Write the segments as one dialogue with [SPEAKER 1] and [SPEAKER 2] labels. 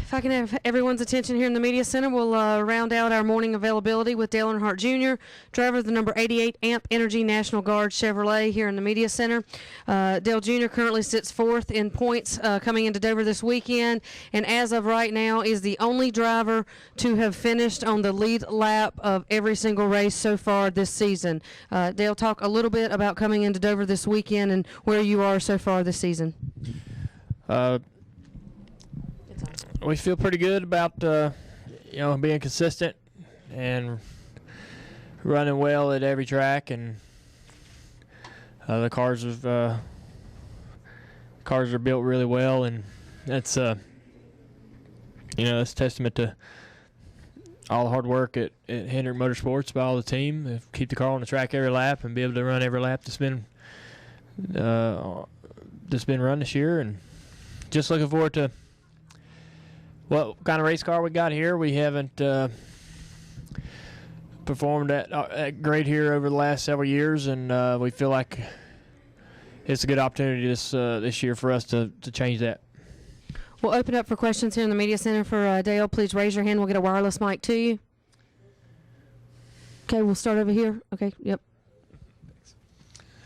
[SPEAKER 1] if I can have everyone's attention here in the media center, we'll round out our morning availability with Dale Earnhardt Jr., driver of the number 88 Amp Energy National Guard Chevrolet here in the media center. Dale Jr. currently sits fourth in points coming into Dover this weekend, and as of right now is the only driver to have finished on the lead lap of every single race so far this season. Dale, talk a little bit about coming into Dover this weekend and where you are so far this season.
[SPEAKER 2] We feel pretty good about being consistent and running well at every track, and the cars are built really well, and that's it's testament to all the hard work at Hendrick Motorsports by all the team to keep the car on the track every lap and be able to run every lap that's been run this year, and just looking forward to what kind of race car we got here. We haven't performed at great here over the last several years, and we feel like it's a good opportunity this year for us to change that.
[SPEAKER 1] We'll open up for questions here in the media center for Dale. Please raise your hand. We'll get a wireless mic to you. Okay, we'll start over here. Okay, yep.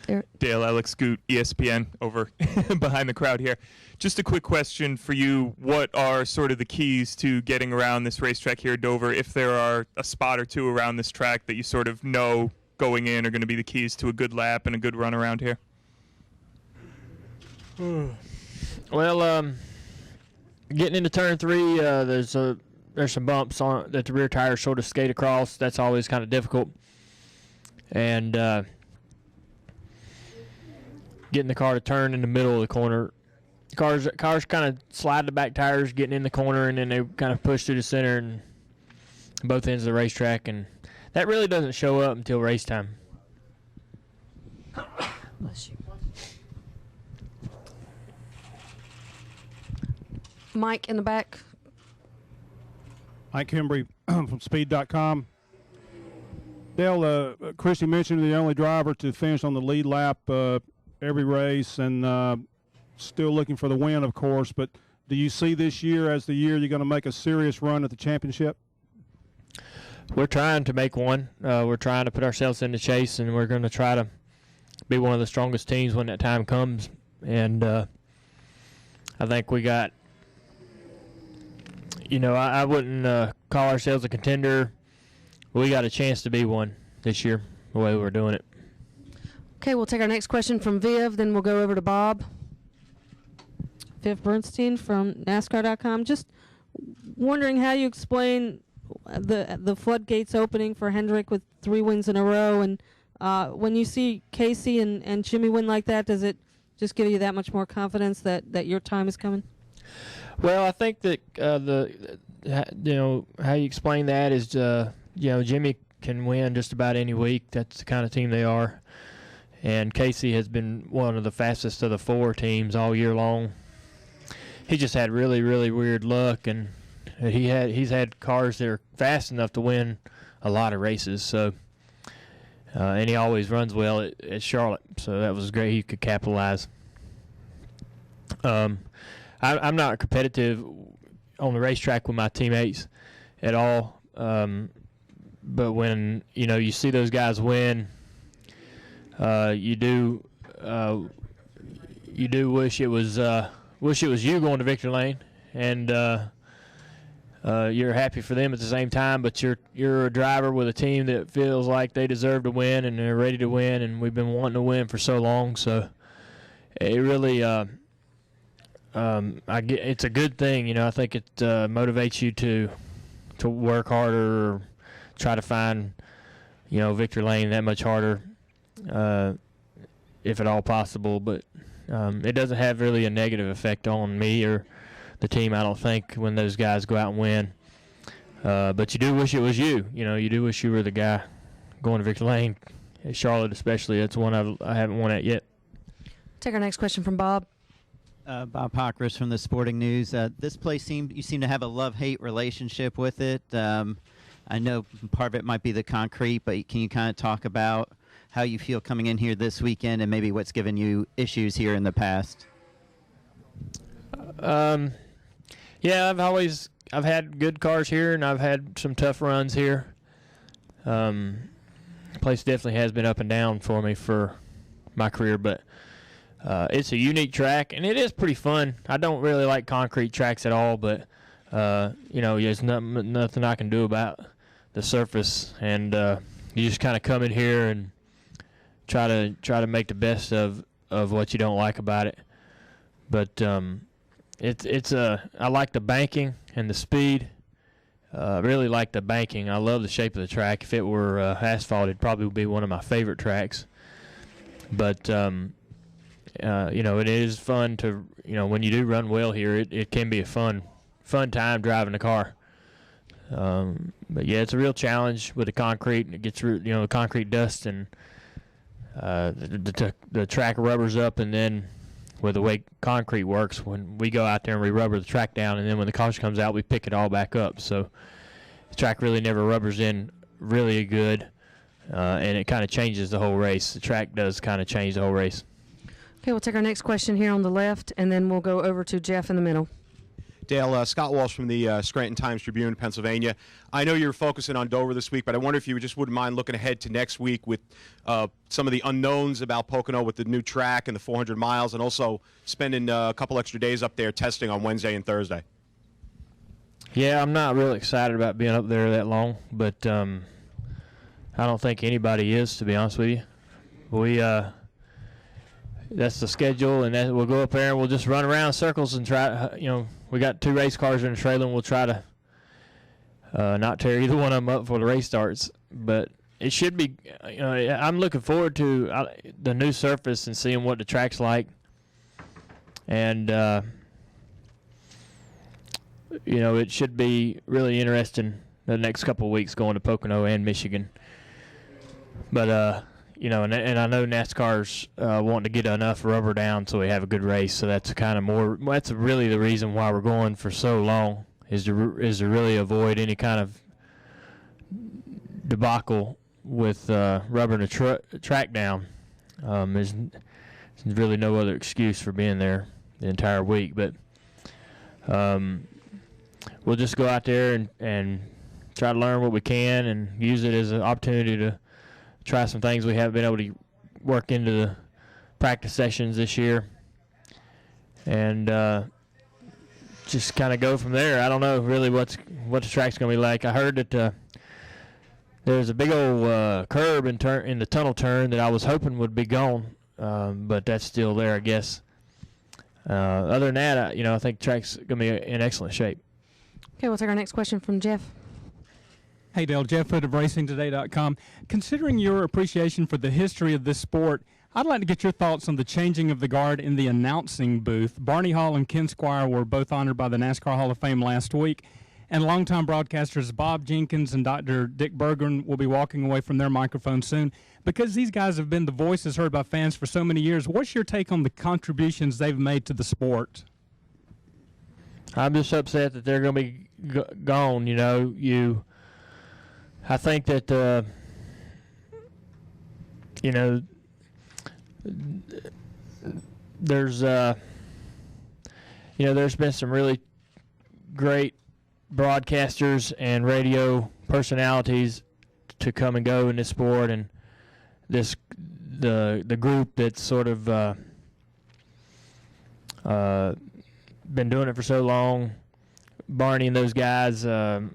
[SPEAKER 1] There.
[SPEAKER 3] Dale, Alex Scoot, ESPN, over behind the crowd here. Just a quick question for you. What are sort of the keys to getting around this racetrack here at Dover? If there are a spot or two around this track that you sort of know going in are going to be the keys to a good lap and a good run around here?
[SPEAKER 2] Well, getting into turn 3, there's some bumps on that the rear tires sort of skate across. That's always kind of difficult. And getting the car to turn in the middle of the corner. Cars kind of slide the back tires getting in the corner, and then they kind of push through the center and both ends of the racetrack, and that really doesn't show up until race time.
[SPEAKER 1] Bless you. Mike in the back.
[SPEAKER 4] Mike Hembry from Speed.com. Dale, Christy mentioned the only driver to finish on the lead lap every race, and still looking for the win, of course. But do you see this year as the year you're going to make a serious run at the championship?
[SPEAKER 2] We're trying to make one. We're trying to put ourselves in the chase, and we're going to try to be one of the strongest teams when that time comes. And I think we got, I wouldn't call ourselves a contender. We got a chance to be one this year, the way we're doing it.
[SPEAKER 1] Okay, we'll take our next question from Viv, then we'll go over to Bob.
[SPEAKER 5] Viv Bernstein from NASCAR.com. Just wondering how you explain the floodgates opening for Hendrick with 3 wins in a row, and when you see Casey and Jimmy win like that, does it just give you that much more confidence that your time is coming?
[SPEAKER 2] Well, I think that how you explain that is Jimmy can win just about any week. That's the kind of team they are. And Casey has been one of the fastest of the 4 teams all year long. He just had really, really weird luck, and he's had cars that are fast enough to win a lot of races. So, and he always runs well at Charlotte. So that was great. He could capitalize. I'm not competitive on the racetrack with my teammates at all. But when you see those guys win, you do wish it was you going to victory lane, and you're happy for them at the same time. But you're a driver with a team that feels like they deserve to win and they're ready to win, and we've been wanting to win for so long. So it really it's a good thing. I think it motivates you to work harder, or try to find victory lane that much harder, if at all possible. But it doesn't have really a negative effect on me or the team, I don't think, when those guys go out and win. But you do wish it was you. You do wish you were the guy going to victory lane. At Charlotte especially, that's one I haven't won at yet.
[SPEAKER 1] Take our next question from Bob.
[SPEAKER 6] Bob Pockris from the Sporting News. This place you seem to have a love-hate relationship with it. I know part of it might be the concrete, but can you kind of talk about how you feel coming in here this weekend and maybe what's given you issues here in the past?
[SPEAKER 2] Yeah, I've always I've had good cars here, and I've had some tough runs here. The place definitely has been up and down for me for my career, but it's a unique track, and it is pretty fun. I don't really like concrete tracks at all, but there's nothing I can do about the surface, and you just kind of come in here and try to make the best of what you don't like about it. But I like the banking and the speed. I really like the banking. I love the shape of the track. If it were asphalt, it'd probably be one of my favorite tracks. But it is fun to, when you do run well here, it can be a fun time driving the car. But yeah, it's a real challenge with the concrete, and it gets the concrete dust, and the track rubbers up, and then with the way concrete works, when we go out there and we rubber the track down, and then when the caution comes out, we pick it all back up. So the track really never rubbers in really good, and it kind of changes the whole race. The track does kind of change the whole race.
[SPEAKER 1] Okay, we'll take our next question here on the left, and then we'll go over to Jeff in the middle.
[SPEAKER 7] Dale, Scott Walsh from the Scranton Times-Tribune, Pennsylvania. I know you're focusing on Dover this week, but I wonder if you just wouldn't mind looking ahead to next week with some of the unknowns about Pocono with the new track and the 400 miles, and also spending a couple extra days up there testing on Wednesday and Thursday.
[SPEAKER 2] Yeah, I'm not really excited about being up there that long, but I don't think anybody is, to be honest with you. That's the schedule, and we'll go up there and we'll just run around in circles and try. We got 2 race cars in the trailer, and we'll try to not tear either one of them up before the race starts. But it should be. I'm looking forward to the new surface and seeing what the track's like, and it should be really interesting the next couple of weeks going to Pocono and Michigan. But and I know NASCAR's wanting to get enough rubber down so we have a good race. So that's that's really the reason why we're going for so long, is to really avoid any kind of debacle with rubbering the track down. There's really no other excuse for being there the entire week. But we'll just go out there and try to learn what we can and use it as an opportunity to try some things we haven't been able to work into the practice sessions this year, and just kind of go from there. I don't know really what the track's going to be like. I heard that there's a big old curb in the tunnel turn that I was hoping would be gone, but that's still there, I guess. Other than that, I think the track's going to be in excellent shape.
[SPEAKER 1] Okay, we'll take our next question from Jeff.
[SPEAKER 8] Hey, Dale, Jeff Hood of RacingToday.com. Considering your appreciation for the history of this sport, I'd like to get your thoughts on the changing of the guard in the announcing booth. Barney Hall and Ken Squire were both honored by the NASCAR Hall of Fame last week, and longtime broadcasters Bob Jenkins and Dr. Dick Berggren will be walking away from their microphone soon. Because these guys have been the voices heard by fans for so many years, what's your take on the contributions they've made to the sport?
[SPEAKER 2] I'm just upset that they're going to be gone. I think that, there's been some really great broadcasters and radio personalities to come and go in this sport, and the group that's sort of been doing it for so long, Barney and those guys, they're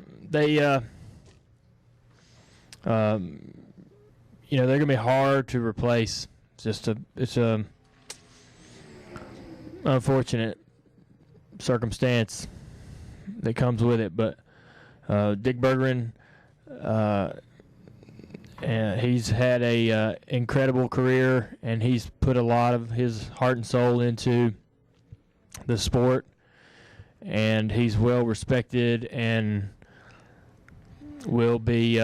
[SPEAKER 2] going to be hard to replace. It's a unfortunate circumstance that comes with it. But Dick Berggren, he's had a incredible career, and he's put a lot of his heart and soul into the sport, and he's well respected and will be.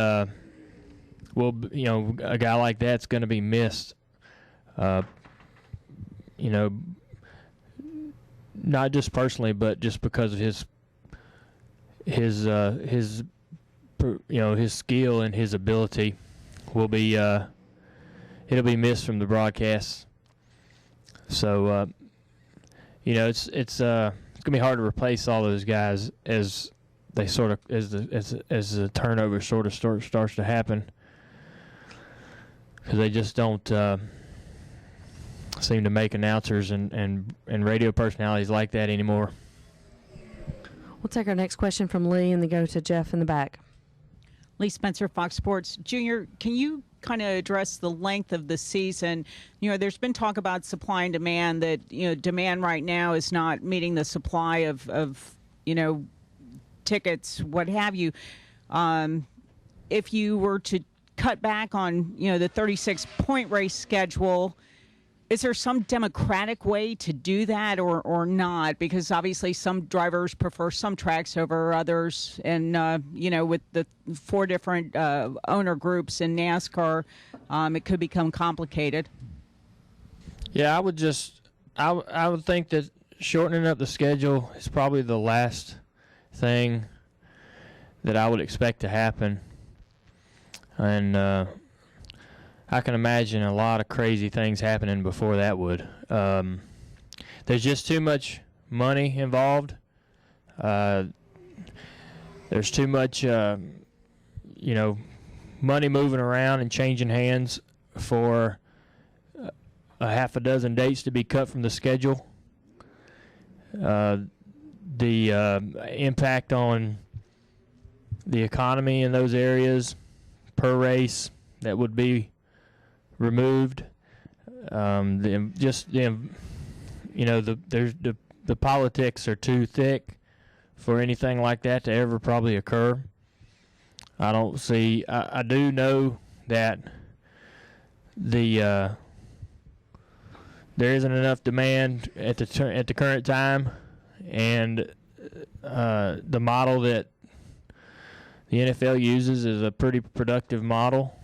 [SPEAKER 2] A guy like that's going to be missed. Not just personally, but just because of his skill and his ability, will be it'll be missed from the broadcast. So it's gonna be hard to replace all those guys as they sort of as the turnover sort of starts to happen, because they just don't seem to make announcers and radio personalities like that anymore.
[SPEAKER 1] We'll take our next question from Lee and then go to Jeff in the back.
[SPEAKER 9] Lee Spencer, Fox Sports. Junior, can you kind of address the length of the season? You know, there's been talk about supply and demand, that, you know, demand right now is not meeting the supply of you know, tickets, what have you. If you were to cut back on, you know, the 36-point race schedule, is there some democratic way to do that or not? Because obviously some drivers prefer some tracks over others. And, you know, with the 4 different owner groups in NASCAR, it could become complicated.
[SPEAKER 2] Yeah, I would think that shortening up the schedule is probably the last thing that I would expect to happen. And I can imagine a lot of crazy things happening before that would. There's just too much money involved. There's too much, you know, money moving around and changing hands for a half a dozen dates to be cut from the schedule. The impact on the economy in those areas per race that would be removed. The politics are too thick for anything like that to ever probably occur. I do know that there isn't enough demand at the current time, and the model that the NFL uses is a pretty productive model.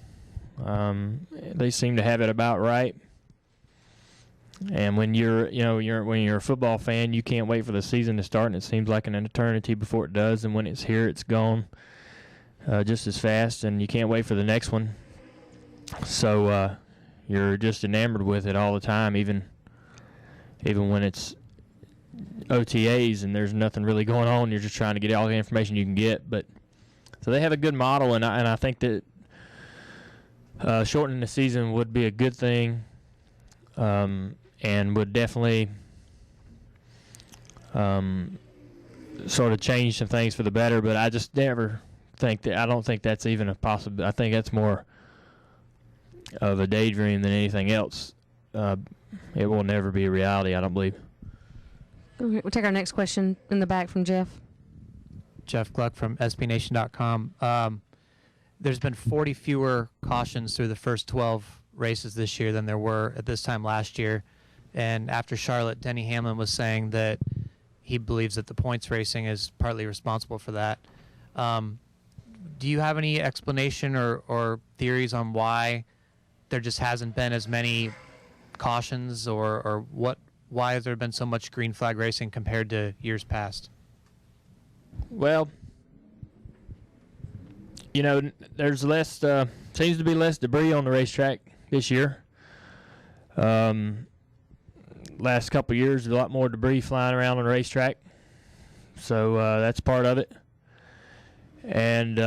[SPEAKER 2] They seem to have it about right. And when you're a football fan, you can't wait for the season to start, and it seems like an eternity before it does. And when it's here, it's gone just as fast, and you can't wait for the next one. So you're just enamored with it all the time, even when it's OTAs and there's nothing really going on. You're just trying to get all the information you can get. But so they have a good model, and I think that shortening the season would be a good thing, and would definitely sort of change some things for the better. But I just never think that. I don't think that's even a possibility. I think that's more of a daydream than anything else. It will never be a reality, I don't believe.
[SPEAKER 1] Okay, we'll take our next question in the back from Jeff.
[SPEAKER 10] Jeff Gluck from SBNation.com. There's been 40 fewer cautions through the first 12 races this year than there were at this time last year. And after Charlotte, Denny Hamlin was saying that he believes that the points racing is partly responsible for that. Do you have any explanation or theories on why there just hasn't been as many cautions, or why has there been so much green flag racing compared to years past?
[SPEAKER 2] Well, you know, there's less, seems to be less debris on the racetrack this year. Last couple of years, a lot more debris flying around on the racetrack. So that's part of it. And,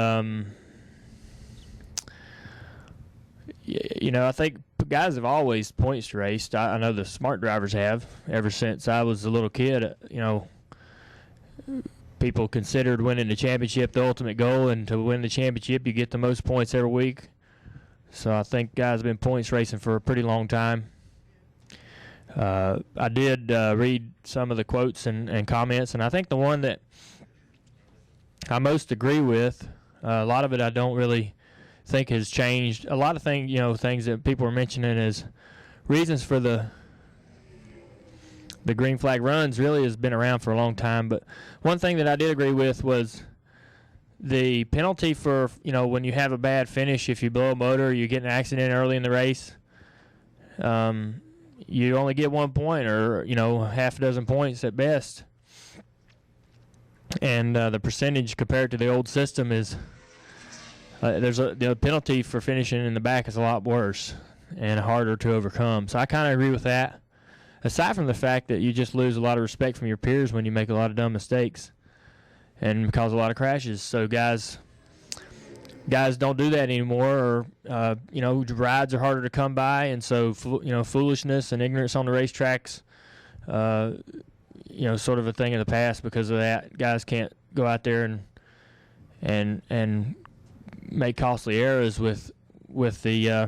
[SPEAKER 2] you know, I think guys have always points raced. I know the smart drivers have ever since I was a little kid. You know, people considered winning the championship the ultimate goal, and to win the championship, you get the most points every week. So I think guys have been points racing for a pretty long time. I did read some of the quotes and comments, and I think the one that I most agree with, a lot of it I don't really think has changed. A lot of things, you know, things that people are mentioning as reasons for the green flag runs really has been around for a long time. But one thing that I did agree with was the penalty for, you know, when you have a bad finish, if you blow a motor, you get an accident early in the race, you only get 1 point, or, you know, half a dozen points at best. And the percentage compared to the old system is the penalty for finishing in the back is a lot worse and harder to overcome. So I kind of agree with that. Aside from the fact that you just lose a lot of respect from your peers when you make a lot of dumb mistakes, cause a lot of crashes. So guys don't do that anymore, or rides are harder to come by, and so foolishness and ignorance on the racetracks, sort of a thing of the past because of that. Guys can't go out there and make costly errors with the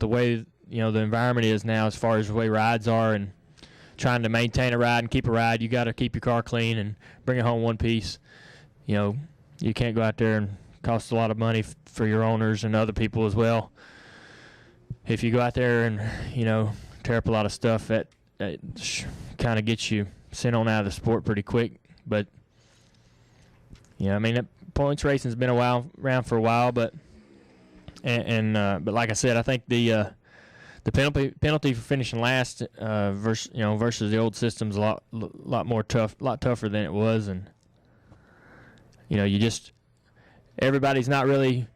[SPEAKER 2] way the environment is now, as far as the way rides are, and trying to maintain a ride and keep a ride. You got to keep your car clean and bring it home one piece. You can't go out there and cost a lot of money for your owners and other people as well. If you go out there and tear up a lot of stuff, that kind of gets you sent on out of the sport pretty quick. But points racing's been around for a while, but like I said, I think the penalty for finishing last versus the old system's a lot tougher than it was, and everybody's not really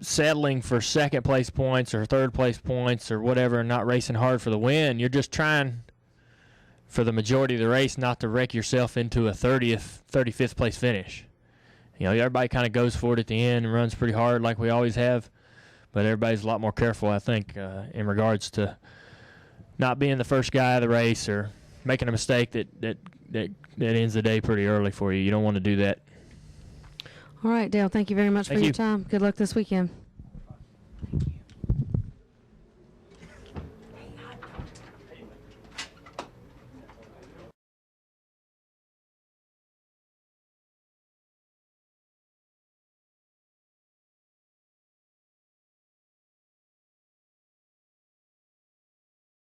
[SPEAKER 2] settling for second place points or third place points or whatever, and not racing hard for the win. You're just trying for the majority of the race not to wreck yourself into a 35th place finish. Everybody kind of goes for it at the end and runs pretty hard like we always have, but everybody's a lot more careful, I think, in regards to not being the first guy of the race or making a mistake that ends the day pretty early for you. You don't want to do that.
[SPEAKER 1] All right, Dale, thank you very much for your time. Good luck this weekend.
[SPEAKER 6] Thank you.